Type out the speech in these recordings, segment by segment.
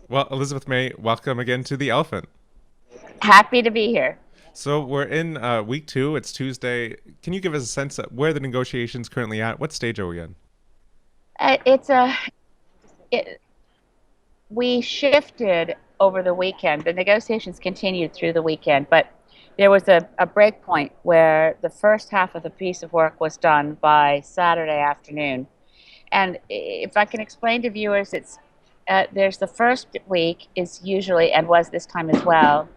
Well, Elizabeth May, welcome again to The Elephant. Happy to be here. So we're in week two. It's Tuesday. Can you give us a sense of where the negotiations currently at? What stage are we in? It's a it, we shifted over the weekend. The negotiations continued through the weekend, but there was a break point where the first half of the piece of work was done by Saturday afternoon. And if I can explain to viewers, it's there's the first week is usually and was this time as well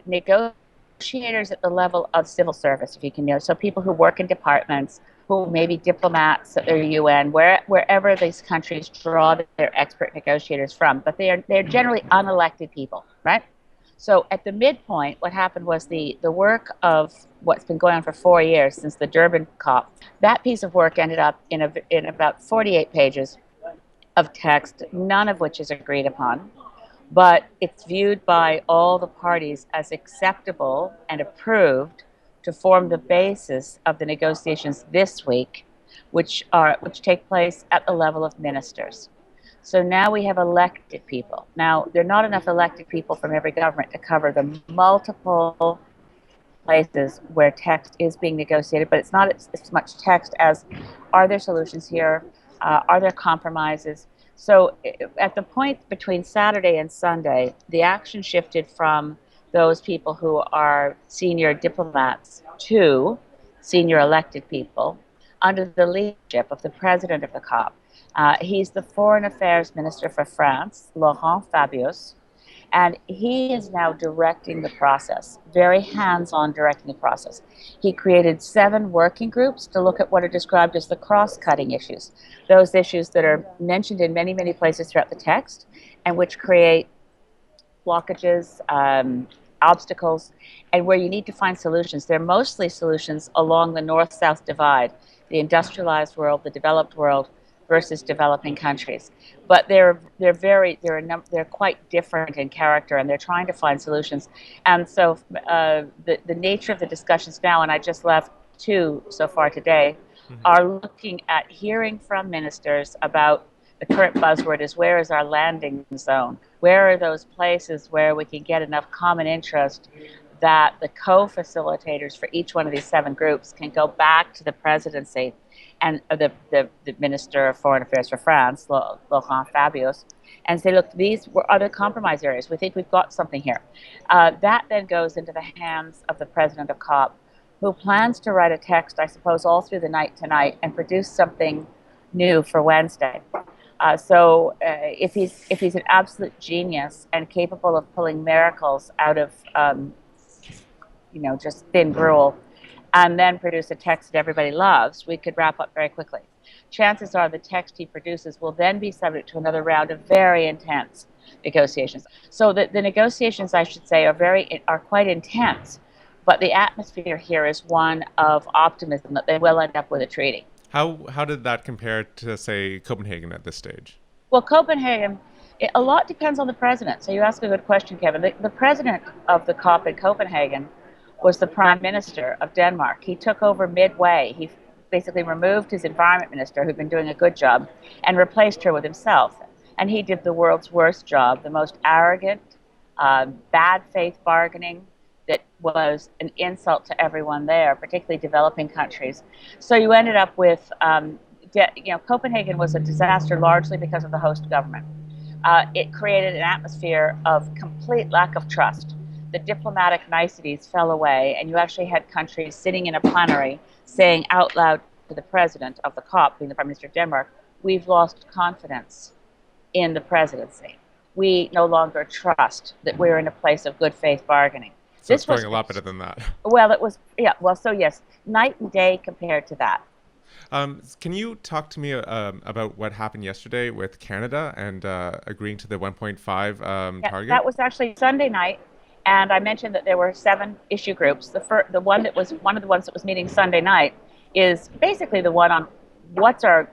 negotiators at the level of civil service, if you can know, so people who work in departments, who may be diplomats at their UN, wherever these countries draw their expert negotiators from, but they're generally unelected people, right? So at the midpoint, what happened was the work of what's been going on for 4 years since the Durban COP. That piece of work ended up in about 48 pages of text, none of which is agreed upon, but it's viewed by all the parties as acceptable and approved to form the basis of the negotiations this week, which take place at the level of ministers. So now we have elected people. Now, there are not enough elected people from every government to cover the multiple places where text is being negotiated, but it's not as much text as are there solutions here? Are there compromises? So at the point between Saturday and Sunday, the action shifted from those people who are senior diplomats to senior elected people under the leadership of the president of the COP. He's the Foreign Affairs Minister for France, Laurent Fabius, and he is now directing the process, very hands on directing the process. He created 7 working groups to look at what are described as the cross cutting issues, those issues that are mentioned in many, many places throughout the text and which create blockages, obstacles, and where you need to find solutions. They're mostly solutions along the north south divide, the industrialized world, the developed world, versus developing countries. But they're quite different in character, and they're trying to find solutions. And so the nature of the discussions now, and I just left 2 so far today, Hmm. are looking at hearing from ministers about the current buzzword is where is our landing zone? Where are those places where we can get enough common interest that the co-facilitators for each one of these 7 groups can go back to the presidency and the Minister of Foreign Affairs for France, Laurent Fabius, and say, look, these were other compromise areas. We think we've got something here. That then goes into the hands of the president of COP, who plans to write a text, I suppose, all through the night tonight and produce something new for Wednesday. If he's an absolute genius and capable of pulling miracles out of just thin gruel, and then produce a text that everybody loves, we could wrap up very quickly. Chances are the text he produces will then be subject to another round of very intense negotiations. So the negotiations, I should say, are quite intense, but the atmosphere here is one of optimism that they will end up with a treaty. How did that compare to, say, Copenhagen at this stage? Well, Copenhagen, a lot depends on the president. So you ask a good question, Kevin. The president of the COP in Copenhagen was the prime minister of Denmark. He took over midway. He basically removed his environment minister, who'd been doing a good job, and replaced her with himself. And he did the world's worst job, the most arrogant, bad faith bargaining that was an insult to everyone there, particularly developing countries. So you ended up with Copenhagen was a disaster largely because of the host government. It created an atmosphere of complete lack of trust. The diplomatic niceties fell away, and you actually had countries sitting in a plenary saying out loud to the president of the COP, being the Prime Minister of Denmark, we've lost confidence in the presidency. We no longer trust that we're in a place of good faith bargaining. So it's This going was, a lot better than that. well, it was, yeah, well, so yes, night and day compared to that. Can you talk to me about what happened yesterday with Canada and agreeing to the 1.5 Yeah, target? that was actually Sunday night, and I mentioned that there were 7 issue groups. The one that was one of the ones that was meeting Sunday night is basically the one on what's our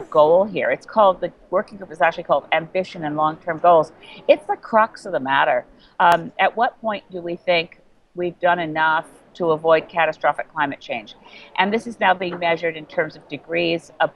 goal here. It's called the working group is actually called Ambition and Long Term Goals. It's the crux of the matter. At what point do we think we've done enough to avoid catastrophic climate change? And this is now being measured in terms of degrees of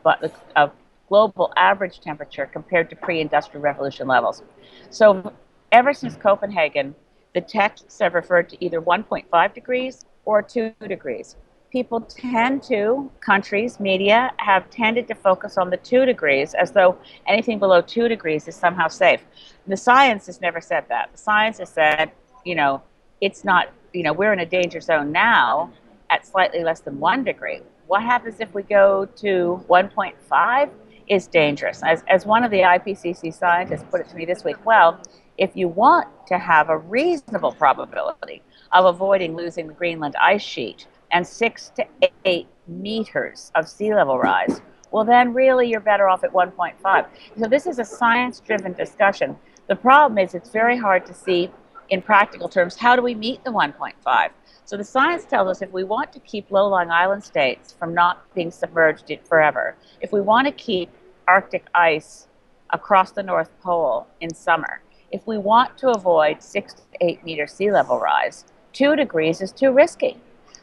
global average temperature compared to pre-industrial revolution levels. So ever since Copenhagen, the texts have referred to either 1.5 degrees or 2 degrees. People tend to, countries, media, have tended to focus on the 2 degrees as though anything below 2 degrees is somehow safe. The science has never said that. The science has said, you know, it's not, you know, we're in a danger zone now at slightly less than 1 degree. What happens if we go to 1.5 is dangerous. As one of the IPCC scientists put it to me this week, well, if you want to have a reasonable probability of avoiding losing the Greenland ice sheet and 6 to 8 meters of sea level rise, well, then really you're better off at 1.5. So this is a science-driven discussion. The problem is it's very hard to see in practical terms, how do we meet the 1.5? So the science tells us if we want to keep low-lying island states from not being submerged forever, if we want to keep Arctic ice across the North Pole in summer, if we want to avoid 6 to 8 meter sea level rise, 2 degrees is too risky.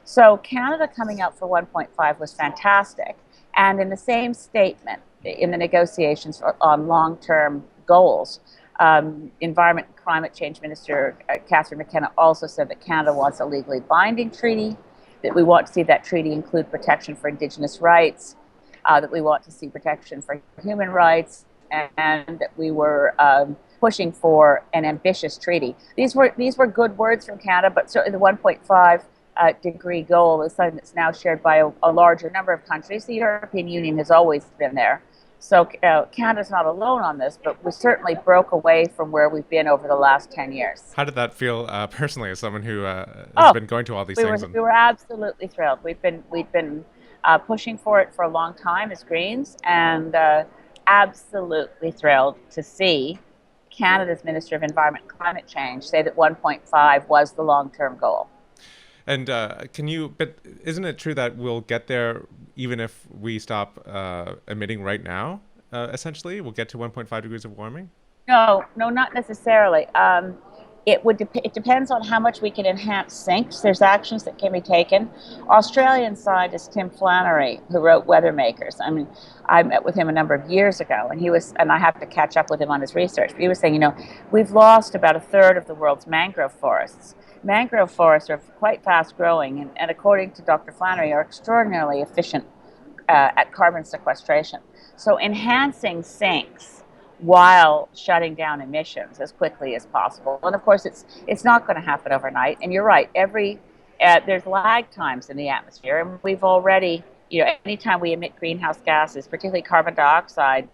So Canada coming out for 1.5 was fantastic. And in the same statement, in the negotiations on long-term goals, Environment and Climate Change Minister Catherine McKenna also said that Canada wants a legally binding treaty, that we want to see that treaty include protection for Indigenous rights, that we want to see protection for human rights, and that we were pushing for an ambitious treaty. These were good words from Canada, but certainly the 1.5 degree goal is something that's now shared by a larger number of countries. The European Union has always been there. So Canada's not alone on this, but we certainly broke away from where we've been over the last 10 years. How did that feel personally, as someone who has been going to all these things? We were absolutely thrilled. We've been pushing for it for a long time as Greens, and absolutely thrilled to see Canada's Minister of Environment and Climate Change say that 1.5 was the long-term goal. And but isn't it true that we'll get there even if we stop emitting right now, essentially? We'll get to 1.5 degrees of warming? No, not necessarily. It depends on how much we can enhance sinks. There's actions that can be taken. Australian scientist Tim Flannery, who wrote Weather Makers, I mean, I met with him a number of years ago, and I have to catch up with him on his research. But he was saying, you know, we've lost about a third of the world's mangrove forests. Mangrove forests are quite fast growing, and according to Dr. Flannery, are extraordinarily efficient at carbon sequestration. So enhancing sinks while shutting down emissions as quickly as possible. And of course, it's not going to happen overnight. And you're right, there's lag times in the atmosphere, and we've already, you know, anytime we emit greenhouse gases, particularly carbon dioxide,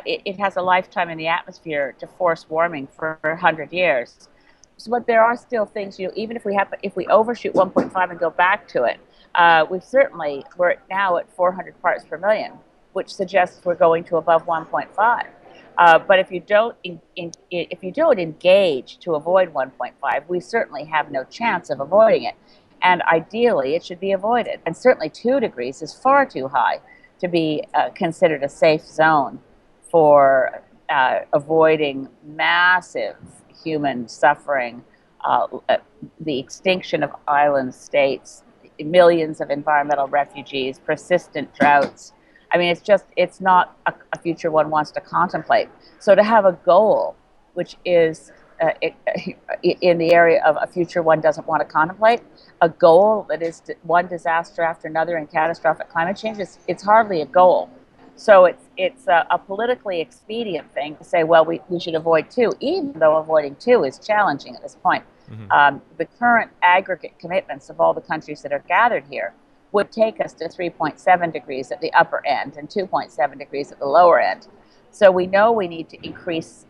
it has a lifetime in the atmosphere to force warming for 100 years. So, but there are still things, you know, even if we overshoot 1.5 and go back to it, we're now at 400 parts per million, which suggests we're going to above 1.5. But if you don't engage to avoid 1.5, we certainly have no chance of avoiding it. And ideally, it should be avoided. And certainly 2 degrees is far too high to be considered a safe zone for avoiding massive human suffering, the extinction of island states, millions of environmental refugees, persistent droughts. I mean, it's not a future one wants to contemplate. So to have a goal, which is in the area of a future one doesn't want to contemplate, a goal that is one disaster after another in catastrophic climate change, it's hardly a goal. So it's a politically expedient thing to say, well, we should avoid 2, even though avoiding 2 is challenging at this point. Mm-hmm. The current aggregate commitments of all the countries that are gathered here would take us to 3.7 degrees at the upper end and 2.7 degrees at the lower end. So we know we need to increase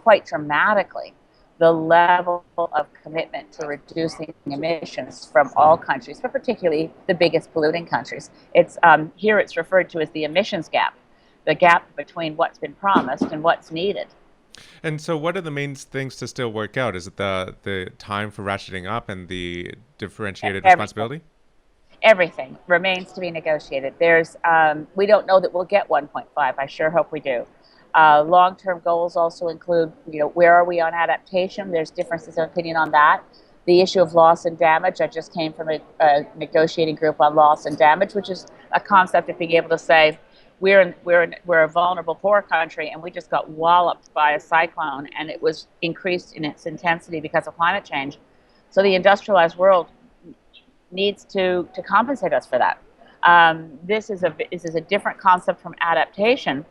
quite dramatically the level of commitment to reducing emissions from all countries, but particularly the biggest polluting countries. It's here it's referred to as the emissions gap, the gap between what's been promised and what's needed. And so what are the main things to still work out? Is it the time for ratcheting up and the differentiated responsibility? Everything remains to be negotiated. We don't know that we'll get 1.5. I sure hope we do. Long-term goals also include, you know, where are we on adaptation? There's differences of opinion on that. The issue of loss and damage. I just came from a negotiating group on loss and damage, which is a concept of being able to say, we're a vulnerable poor country, and we just got walloped by a cyclone, and it was increased in its intensity because of climate change. So the industrialized world needs to compensate us for that. This is a different concept from adaptation,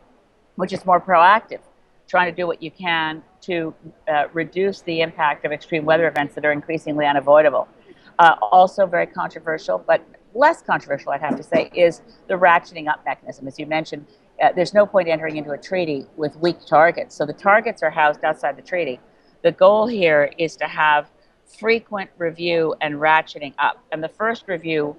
which is more proactive, trying to do what you can to reduce the impact of extreme weather events that are increasingly unavoidable. Also very controversial, but less controversial, I'd have to say, is the ratcheting up mechanism. As you mentioned, there's no point entering into a treaty with weak targets. So the targets are housed outside the treaty. The goal here is to have frequent review and ratcheting up. And the first review,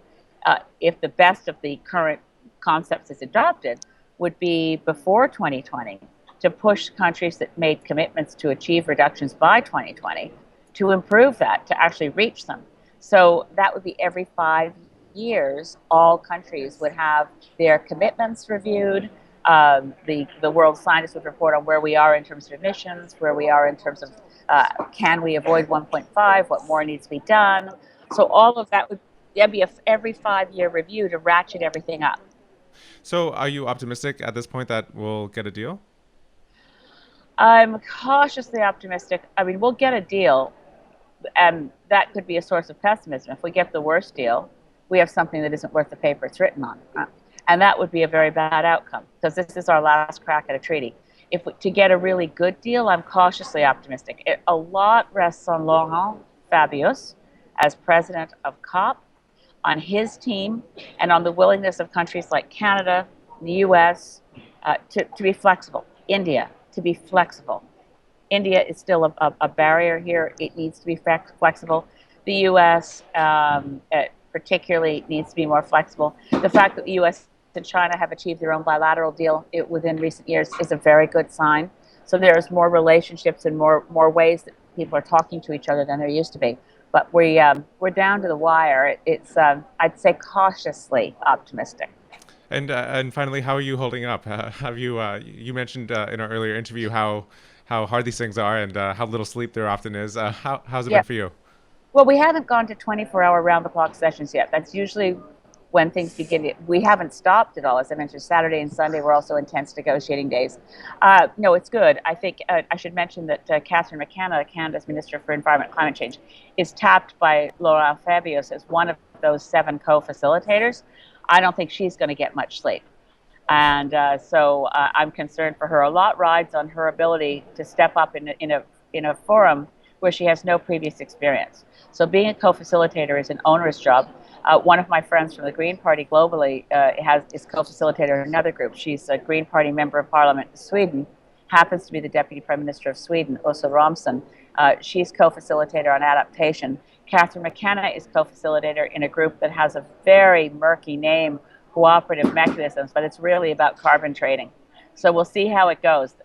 if the best of the current concepts is adopted, would be before 2020 to push countries that made commitments to achieve reductions by 2020 to improve that, to actually reach them. So that would be every 5 years, all countries would have their commitments reviewed. The world scientists would report on where we are in terms of emissions, where we are in terms of can we avoid 1.5, what more needs to be done. So all of that would be every 5 year review to ratchet everything up. So are you optimistic at this point that we'll get a deal? I'm cautiously optimistic. I mean, we'll get a deal, and that could be a source of pessimism. If we get the worst deal, we have something that isn't worth the paper it's written on. And that would be a very bad outcome, because this is our last crack at a treaty. To get a really good deal, I'm cautiously optimistic. A lot rests on Laurent Fabius as president of COP, on his team, and on the willingness of countries like Canada, the US, to be flexible. India, to be flexible. India is still a barrier here. It needs to be flexible. The US particularly needs to be more flexible. The fact that the US and China have achieved their own bilateral deal within recent years is a very good sign. So there's more relationships and more ways that people are talking to each other than there used to be. But we're down to the wire. It's I'd say cautiously optimistic. And finally, how are you holding up? Have you you mentioned in our earlier interview how hard these things are and how little sleep there often is. How's it Yeah. been for you? Well, we haven't gone to 24-hour round-the-clock sessions yet. That's usually when things begin. We haven't stopped at all. As I mentioned, Saturday and Sunday were also intense negotiating days. No, it's good. I think I should mention that Catherine McKenna, Canada's Minister for Environment and Climate Change, is tapped by Laurent Fabius as one of those 7 co-facilitators. I don't think she's going to get much sleep. And so I'm concerned for her. A lot rides on her ability to step up in a forum where she has no previous experience. So being a co-facilitator is an onerous job. One of my friends from the Green Party globally is co-facilitator in another group. She's a Green Party member of Parliament in Sweden, happens to be the Deputy Prime Minister of Sweden, Åsa Romson. She's co-facilitator on adaptation. Catherine McKenna is co-facilitator in a group that has a very murky name, Cooperative Mechanisms, but it's really about carbon trading. So we'll see how it goes.